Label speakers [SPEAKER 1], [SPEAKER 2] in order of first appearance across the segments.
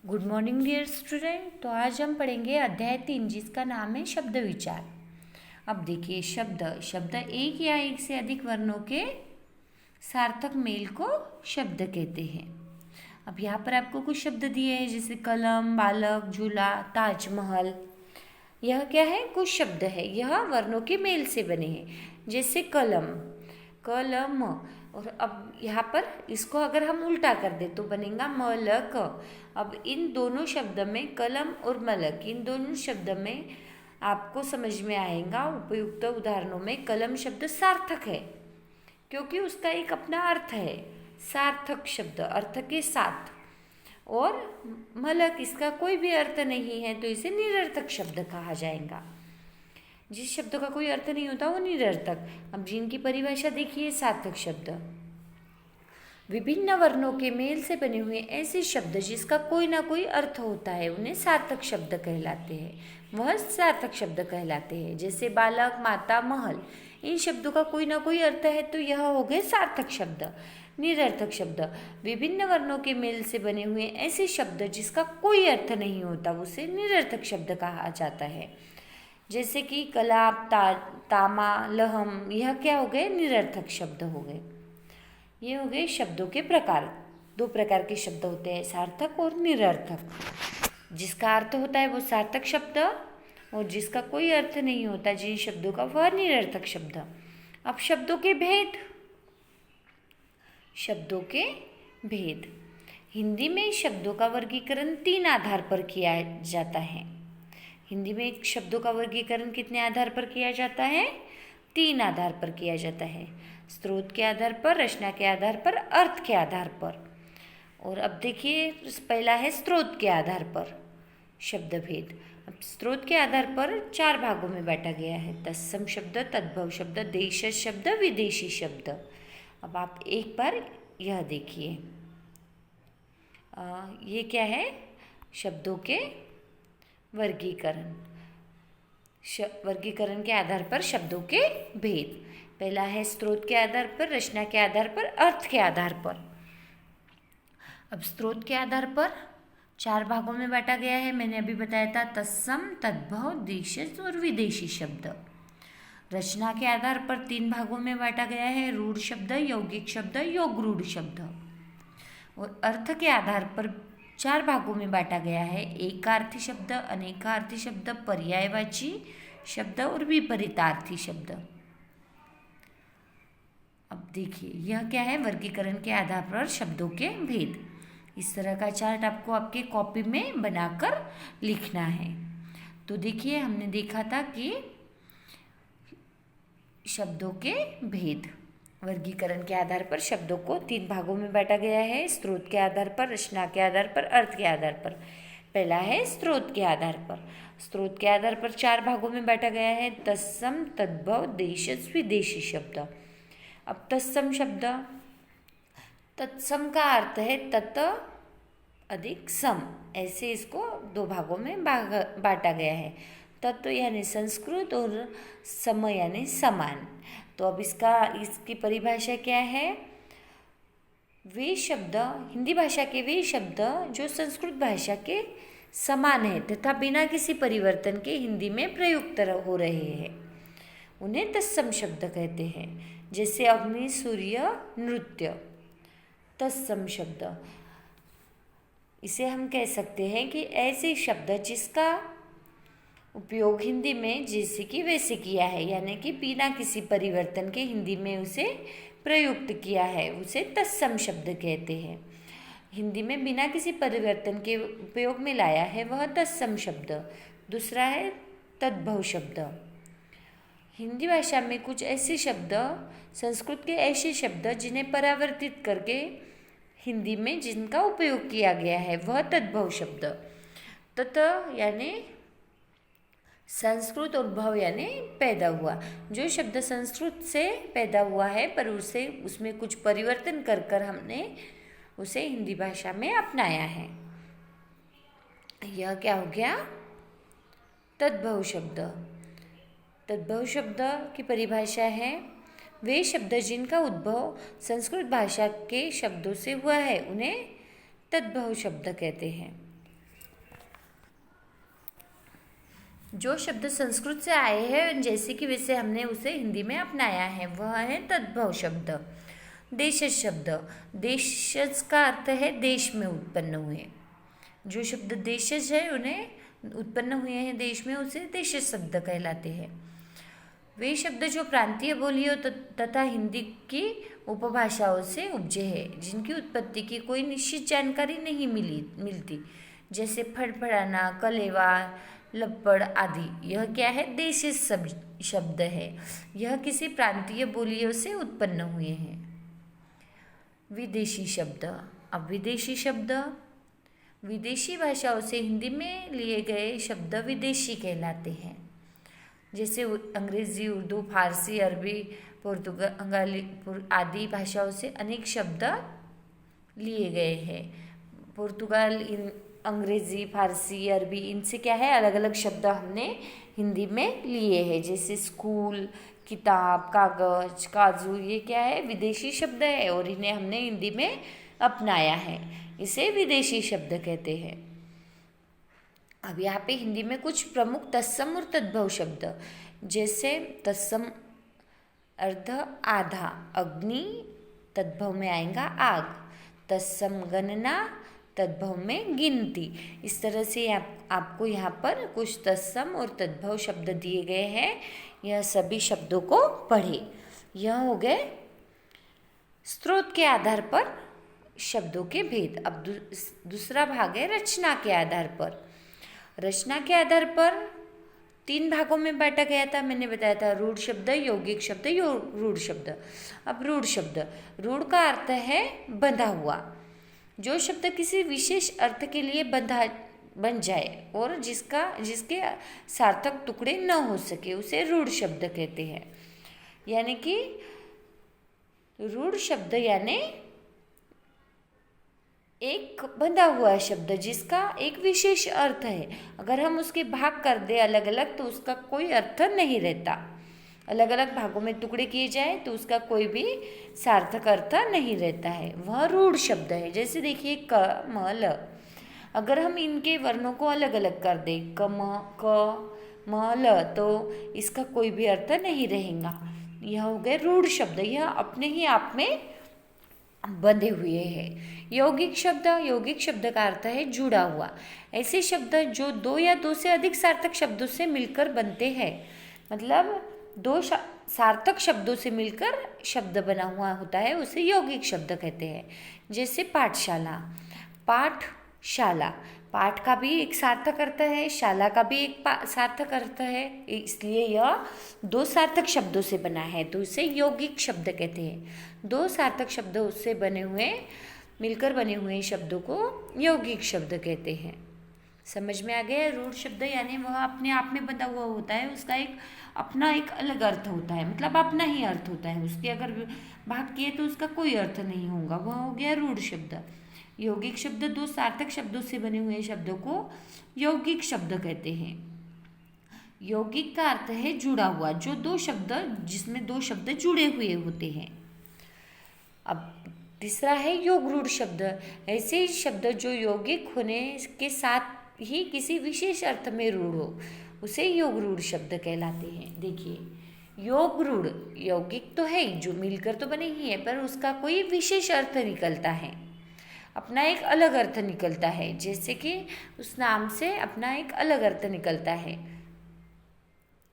[SPEAKER 1] Good morning dear student. तो आज हम पढ़ेंगे अध्याय 3 जिसका नाम है शब्द विचार। अब देखिए शब्द शब्द एक या एक से अधिक वर्णों के सार्थक मेल को शब्द कहते हैं। अब यहाँ पर आपको कुछ शब्द दिए हैं जैसे कलम, बालक, झूला, ताजमहल। यह क्या है? कुछ शब्द है, यह वर्णों के मेल से बने हैं। जैसे कलम, कलम। और अब यहाँ पर इसको अगर हम उल्टा कर दे तो बनेगा मलक। अब इन दोनों शब्द में कलम और मलक, इन दोनों शब्द में आपको समझ में आएगा उपयुक्त उदाहरणों में कलम शब्द सार्थक है क्योंकि उसका एक अपना अर्थ है, सार्थक शब्द अर्थ के साथ। और मलक इसका कोई भी अर्थ नहीं है तो इसे निरर्थक शब्द कहा जाएगा। जिस शब्द का कोई अर्थ नहीं होता वो निरर्थक। अब जिनकी परिभाषा देखिए, सार्थक शब्द विभिन्न वर्णों के मेल से बने हुए ऐसे शब्द जिसका कोई ना कोई अर्थ होता है उन्हें सार्थक शब्द कहलाते हैं। वह सार्थक शब्द कहलाते हैं। जैसे बालक, माता, महल, इन शब्दों का कोई ना कोई अर्थ है तो यह हो गए सार्थक शब्द। निरर्थक शब्द विभिन्न वर्णों के मेल से बने हुए ऐसे शब्द जिसका कोई अर्थ नहीं होता उसे निरर्थक शब्द कहा जाता है। जैसे कि कलाप, तामा, लहम, यह क्या हो गए? निरर्थक शब्द हो गए। ये हो गए शब्दों के प्रकार। दो प्रकार के शब्द होते हैं, सार्थक और निरर्थक। जिसका अर्थ होता है वो सार्थक शब्द और जिसका कोई अर्थ नहीं होता जिन शब्दों का वह निरर्थक शब्द। अब शब्दों के भेद। शब्दों के भेद हिंदी में शब्दों का वर्गीकरण 3 आधार पर किया जाता है। हिंदी में शब्दों का वर्गीकरण कितने आधार पर किया जाता है? 3 आधार पर किया जाता है। स्रोत के आधार पर, रचना के आधार पर, अर्थ के आधार पर। और अब देखिए पहला है स्रोत के आधार पर शब्द भेद। अब स्रोत के आधार पर 4 भागों में बांटा गया है। तत्सम शब्द, तद्भव शब्द, देशज शब्द, विदेशी शब्द। अब आप एक बार यह देखिए, ये क्या है? शब्दों के वर्गीकरण। वर्गीकरण के आधार पर शब्दों के भेद। पहला है स्रोत के आधार पर, रचना के आधार पर, अर्थ के आधार पर। अब स्रोत के आधार पर 4 भागों में बांटा गया है। मैंने अभी बताया था तत्सम, तद्भव, देशज और विदेशी शब्द। रचना के आधार पर 3 भागों में बांटा गया है, रूढ़ शब्द, यौगिक शब्द, योग रूढ़ शब्द। और अर्थ के आधार पर 4 भागों में बांटा गया है, एकार्थी शब्द, अनेकार्थी शब्द, पर्यायवाची शब्द और विपरीतार्थी शब्द। अब देखिए यह क्या है? वर्गीकरण के आधार पर शब्दों के भेद। इस तरह का चार्ट आपको आपके कॉपी में बनाकर लिखना है। तो देखिए हमने देखा था कि शब्दों के भेद। वर्गीकरण के आधार पर शब्दों को 3 भागों में बांटा गया है, स्रोत के आधार पर, रचना के आधार पर, अर्थ के आधार पर। पहला है स्रोत के आधार पर। स्रोत के आधार पर 4 भागों में बांटा गया है, तत्सम, तद्भव, देशज, विदेशी शब्द। अब तत्सम शब्द, तत्सम का अर्थ है तत् अधिक सम, ऐसे इसको 2 भागों में बांटा गया है। तत्व यानी संस्कृत और सम यानी समान। तो अब इसकी परिभाषा क्या है? वे शब्द, हिंदी भाषा के वे शब्द जो संस्कृत भाषा के समान है तथा बिना किसी परिवर्तन के हिंदी में प्रयुक्त हो रहे हैं उन्हें तत्सम शब्द कहते हैं। जैसे अग्नि, सूर्य, नृत्य, तत्सम शब्द। इसे हम कह सकते हैं कि ऐसे शब्द जिसका उपयोग हिंदी में जैसे कि वैसे किया है, यानी कि बिना किसी परिवर्तन के हिंदी में उसे प्रयुक्त किया है, उसे तत्सम शब्द कहते हैं। हिंदी में बिना किसी परिवर्तन के उपयोग में लाया है वह तत्सम शब्द। दूसरा है तद्भव शब्द। हिंदी भाषा में कुछ ऐसे शब्द, संस्कृत के ऐसे शब्द जिन्हें परावर्तित करके हिंदी में जिनका उपयोग किया गया है वह तद्भव शब्द। तत् यानी संस्कृत और भव यानी पैदा हुआ। जो शब्द संस्कृत से पैदा हुआ है पर उसमें कुछ परिवर्तन कर हमने उसे हिंदी भाषा में अपनाया है, यह क्या हो गया? तद्भव शब्द। तद्भव शब्द की परिभाषा है वे शब्द जिनका उद्भव संस्कृत भाषा के शब्दों से हुआ है उन्हें तद्भव शब्द कहते हैं। जो शब्द संस्कृत से आए हैं जैसे कि वैसे हमने उसे हिंदी में अपनाया है वह है तद्भव शब्द। देशज शब्द, देशज का अर्थ है देश में उत्पन्न हुए। जो शब्द देशज है उन्हें उत्पन्न हुए हैं देश में उसे देशज शब्द कहलाते हैं। वे शब्द जो प्रांतीय बोलियों तथा हिंदी की उपभाषाओं से उपजे हैं जिनकी उत्पत्ति की कोई निश्चित जानकारी नहीं मिलती, जैसे फड़फड़ाना, कलेवा, लपड़ आदि। यह क्या है? देशज शब्द है। यह किसी प्रांतीय बोलियों से उत्पन्न हुए हैं। विदेशी शब्द। अब विदेशी शब्द, विदेशी भाषाओं से हिंदी में लिए गए शब्द विदेशी कहलाते हैं। जैसे अंग्रेजी, उर्दू, फारसी, अरबी, पुर्तगाली आदि भाषाओं से अनेक शब्द लिए गए हैं। पुर्तगाल, अंग्रेजी, फारसी, अरबी, इनसे क्या है अलग अलग शब्द हमने हिंदी में लिए हैं। जैसे स्कूल, किताब, कागज, काजू, ये क्या है? विदेशी शब्द है और इन्हें हमने हिंदी में अपनाया है, इसे विदेशी शब्द कहते हैं। अब यहाँ पे हिंदी में कुछ प्रमुख तत्सम और तद्भव शब्द, जैसे तत्सम अर्ध आधा, अग्नि, तद्भव में आएगा आग। तत्सम गणना, तद्भव में गिनती। इस तरह से आपको यहाँ पर कुछ तत्सम और तद्भव शब्द दिए गए हैं। यह सभी शब्दों को पढ़े। यह हो गए स्रोत के आधार पर शब्दों के भेद। अब दूसरा भाग है रचना के आधार पर। रचना के आधार पर 3 भागों में बांटा गया था। मैंने बताया था रूढ़ शब्द, यौगिक शब्द, रूढ़ शब्द। अब रूढ़ शब्द, रूढ़ का अर्थ है बंधा हुआ। जो शब्द किसी विशेष अर्थ के लिए बन जाए और जिसके सार्थक टुकड़े न हो सके उसे रूढ़ शब्द कहते हैं। यानी कि रूढ़ शब्द यानी एक बंधा हुआ शब्द जिसका एक विशेष अर्थ है। अगर हम उसके भाग कर दे अलग अलग तो उसका कोई अर्थ नहीं रहता। अलग अलग भागों में टुकड़े किए जाए तो उसका कोई भी सार्थक अर्थ नहीं रहता है। वह रूढ़ शब्द है। जैसे देखिए क, म, ल, अगर हम इनके वर्णों को अलग अलग कर दें क, म, ल, तो इसका कोई भी अर्थ नहीं रहेगा। यह हो गए रूढ़ शब्द। यह अपने ही आप में बंधे हुए हैं। यौगिक शब्द का अर्थ है जुड़ा हुआ। ऐसे शब्द जो 2 या 2 से अधिक सार्थक शब्दों से मिलकर बनते हैं, मतलब 2 सार्थक शब्दों से मिलकर शब्द बना हुआ होता है, उसे यौगिक शब्द कहते हैं। जैसे पाठशाला, पाठशाला, पाठ का भी एक सार्थक अर्थ है, शाला का भी एक सार्थक अर्थ है, इसलिए यह 2 सार्थक शब्दों से बना है तो इसे यौगिक शब्द कहते हैं। 2 सार्थक शब्दों से मिलकर बने हुए शब्दों को यौगिक शब्द कहते हैं। समझ में आ गया? रूढ़ शब्द यानी वह अपने आप में बंधा हुआ होता है, उसका अपना एक अलग अर्थ होता है, मतलब अपना ही अर्थ होता है। उसके अगर भाग किए तो उसका कोई अर्थ नहीं होगा, वह हो गया रूढ़ शब्द। यौगिक शब्द 2 सार्थक शब्दों से बने हुए शब्दों को यौगिक शब्द कहते हैं। यौगिक का अर्थ है जुड़ा हुआ, जिसमें 2 शब्द जुड़े हुए होते हैं। अब तीसरा है योग रूढ़ शब्द। ऐसे शब्द जो यौगिक होने के साथ ही किसी विशेष अर्थ में रूढ़ हो उसे योग रूढ़ शब्द कहलाते हैं। देखिए योग रूढ़ यौगिक तो है जो मिलकर तो बने ही है, पर उसका कोई विशेष अर्थ निकलता है, अपना एक अलग अर्थ निकलता है। जैसे कि उस नाम से अपना एक अलग अर्थ निकलता है,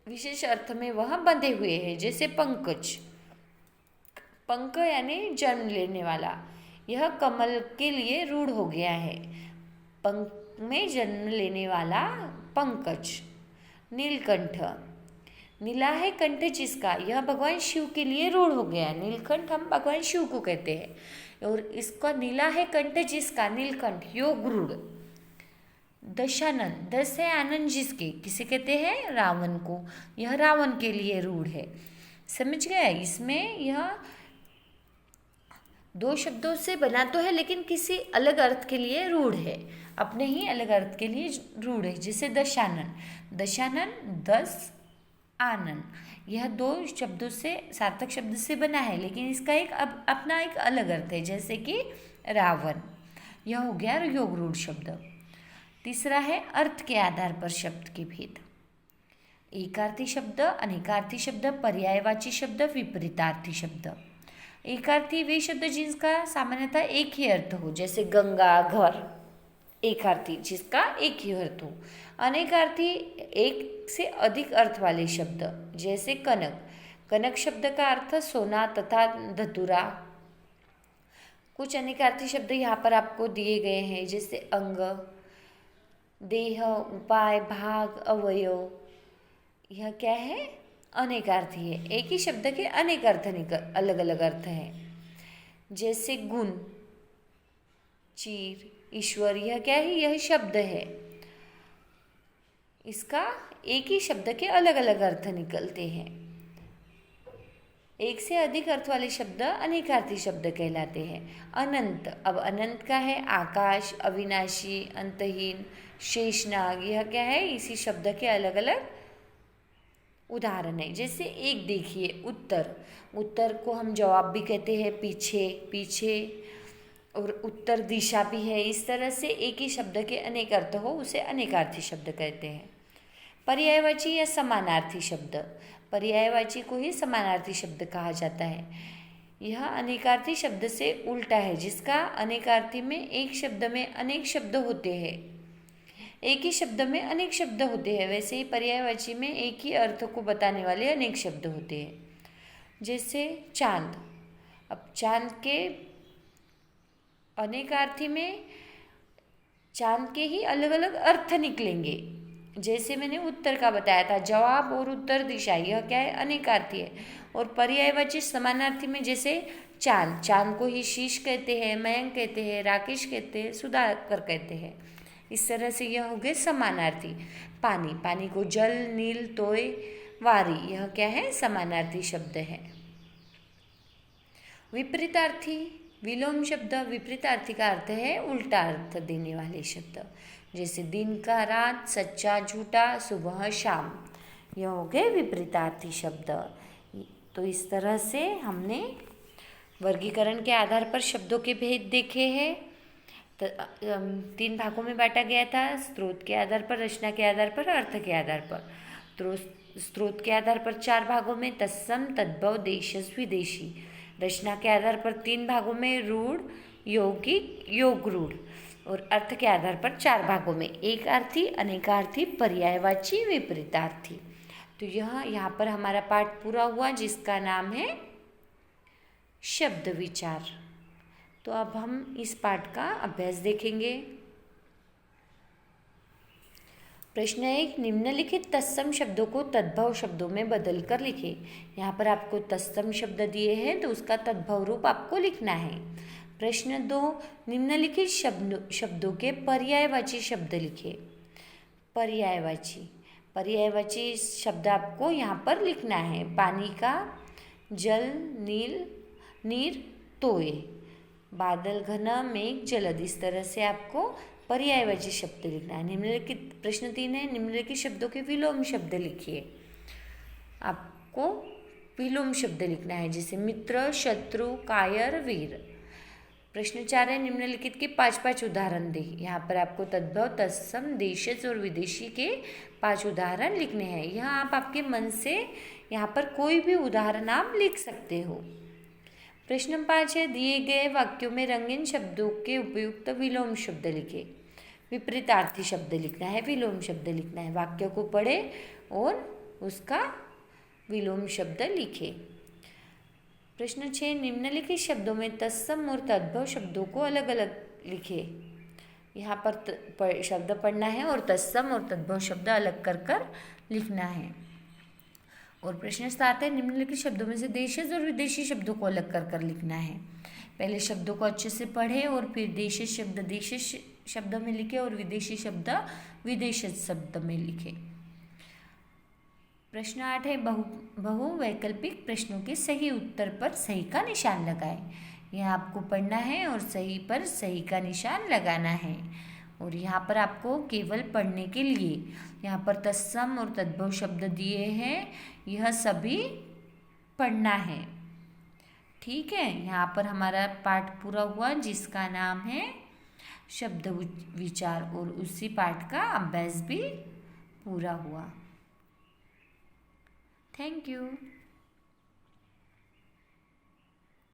[SPEAKER 1] विशेष अर्थ में वह बंधे हुए हैं। जैसे पंकज, पंक यानी जन्म लेने वाला, यह कमल के लिए रूढ़ हो गया है। पंक में जन्म लेने वाला पंकज। नीलकंठ, नीला है कंठ जिसका, यह भगवान शिव के लिए रूढ़ हो गया है। नीलकंठ हम भगवान शिव को कहते हैं और इसका नीला है कंठ जिसका, नीलकंठ, योग रूढ़। दशानन, दस है आनंद जिसके, किसे कहते हैं? रावण को, यह रावण के लिए रूढ़ है। समझ गया? इसमें यह 2 शब्दों से बना तो है लेकिन किसी अलग अर्थ के लिए रूढ़ है, अपने ही अलग अर्थ के लिए रूढ़ है। जैसे दशानन, दशानन 10 आनंद, यह 2 शब्दों से सार्थक शब्द से बना है लेकिन इसका अपना एक अलग अर्थ है, जैसे कि रावण। यह हो गया योग रूढ़ शब्द। तीसरा है अर्थ के आधार पर शब्द के भेद। एकार्थी शब्द, अनेकार्थी शब्द, पर्यायवाची शब्द, विपरीतार्थी शब्द। एकार्थी वे शब्द जिनका सामान्यतः एक ही अर्थ हो, जैसे गंगा, घर। एकार्थी जिसका एक ही अर्थ हो। अनेकार्थी एक से अधिक अर्थ वाले शब्द, जैसे कनक। कनक शब्द का अर्थ सोना तथा धतूरा। कुछ अनेकार्थी शब्द यहाँ पर आपको दिए गए हैं, जैसे अंग, देह, उपाय, भाग, अवयव। यह क्या है? अनेकार्थी है। एक ही शब्द के अनेक अर्थ अलग अलग अर्थ हैं, जैसे गुण, चीर, ईश्वर। यह क्या है? यह शब्द है, इसका एक ही शब्द के अलग अलग अर्थ निकलते हैं। एक से अधिक अर्थ वाले शब्द अनेकार्थी शब्द कहलाते हैं। अनंत, अब अनंत का है आकाश, अविनाशी, अंतहीन, शेषनाग। यह क्या है? इसी शब्द के अलग अलग उदाहरण है। जैसे एक देखिए, उत्तर। उत्तर को हम जवाब भी कहते हैं, पीछे, पीछे, और उत्तर दिशा भी है। इस तरह से एक ही शब्द के अनेक अर्थ हो उसे अनेकार्थी शब्द कहते हैं। पर्यायवाची या समानार्थी शब्द, पर्यायवाची को ही समानार्थी शब्द कहा जाता है। यह अनेकार्थी शब्द से उल्टा है, जिसका अनेकार्थी में एक शब्द में अनेक शब्द होते हैं, एक ही शब्द में अनेक शब्द होते हैं, वैसे ही पर्यायवाची में एक ही अर्थ को बताने वाले अनेक शब्द होते हैं। जैसे चांद। अब चांद के अनेकार्थी में चांद के ही अलग अलग अर्थ निकलेंगे। जैसे मैंने उत्तर का बताया था, जवाब और उत्तर दिशा, यह क्या है? अनेकार्थी है। और पर्यायवाची समानार्थी में जैसे चांद, चांद को ही शीश कहते हैं, मयंक कहते हैं, राकेश कहते हैं, सुधाकर कहते हैं। इस तरह से यह हो गए समानार्थी। पानी, पानी को जल, नील, तोय, वारी। यह क्या है? समानार्थी शब्द है। विपरीतार्थी, विलोम शब्द। विपरीतार्थी का अर्थ है उल्टा अर्थ देने वाले शब्द, जैसे दिन का रात, सच्चा झूठा, सुबह शाम। यह हो गए विपरीतार्थी शब्द। तो इस तरह से हमने वर्गीकरण के आधार पर शब्दों के भेद देखे हैं। तो 3 भागों में बांटा गया था, स्रोत के आधार पर, रचना के आधार पर, अर्थ के आधार पर। तो स्रोत के आधार पर 4 भागों में तत्सम, तद्भव, देशज, विदेशी। रचना के आधार पर 3 भागों में रूढ़, यौगिक, योग रूढ़। और अर्थ के आधार पर 4 भागों में एकार्थी, अनेकार्थी, पर्यायवाची, विपरीतार्थी। तो यहाँ पर हमारा पाठ पूरा हुआ, जिसका नाम है शब्द विचार। तो अब हम इस पाठ का अभ्यास देखेंगे। प्रश्न 1, निम्नलिखित तत्सम शब्दों को तद्भव शब्दों में बदलकर लिखें। यहाँ पर आपको तत्सम शब्द दिए हैं, तो उसका तद्भव रूप आपको लिखना है। प्रश्न 2, निम्नलिखित शब्दों के पर्यायवाची शब्द लिखें। पर्यायवाची, पर्यायवाची शब्द आपको यहाँ पर लिखना है। पानी का, जल, नील, नीर, तोय, बादल, घन, मेघ, जलद। इस तरह से आपको पर्यायवाची शब्द लिखना है। निम्नलिखित प्रश्न 3 है, निम्नलिखित शब्दों के विलोम शब्द लिखिए। आपको विलोम शब्द लिखना है, जैसे मित्र, शत्रु, कायर, वीर। प्रश्न 4 है, निम्नलिखित के 5 उदाहरण दे। यहाँ पर आपको तद्भव, तत्सम, देशज और विदेशी के 5 उदाहरण लिखने हैं। यहाँ आप आपके मन से यहाँ पर कोई भी उदाहरण आप लिख सकते हो। प्रश्न 5 है, दिए गए वाक्यों में रंगीन शब्दों के उपयुक्त विलोम शब्द लिखे। विपरीतार्थी शब्द लिखना है, विलोम शब्द लिखना है। वाक्य को पढ़े और उसका विलोम शब्द लिखे। प्रश्न 6, निम्नलिखित शब्दों में तत्सम और तद्भव शब्दों को अलग अलग लिखे। यहाँ पर शब्द पढ़ना है और तत्सम और तद्भव शब्द अलग कर लिखना है। और प्रश्न 7 है, निम्नलिखित शब्दों में से देशज और विदेशी शब्दों को अलग कर लिखना है। पहले शब्दों को अच्छे से पढ़े और फिर देशज शब्द देशज शब्द में लिखे और विदेशी शब्द विदेशज शब्द में लिखे। प्रश्न 8 है, बहुवैकल्पिक प्रश्नों के सही उत्तर पर सही का निशान लगाएं। यह आपको पढ़ना है और सही पर सही का निशान लगाना है। और यहाँ पर आपको केवल पढ़ने के लिए यहाँ पर तत्सम और तद्भव शब्द दिए हैं, यह सभी पढ़ना है। ठीक है, यहाँ पर हमारा पाठ पूरा हुआ, जिसका नाम है शब्द विचार, और उसी पाठ का अभ्यास भी पूरा हुआ। Thank you.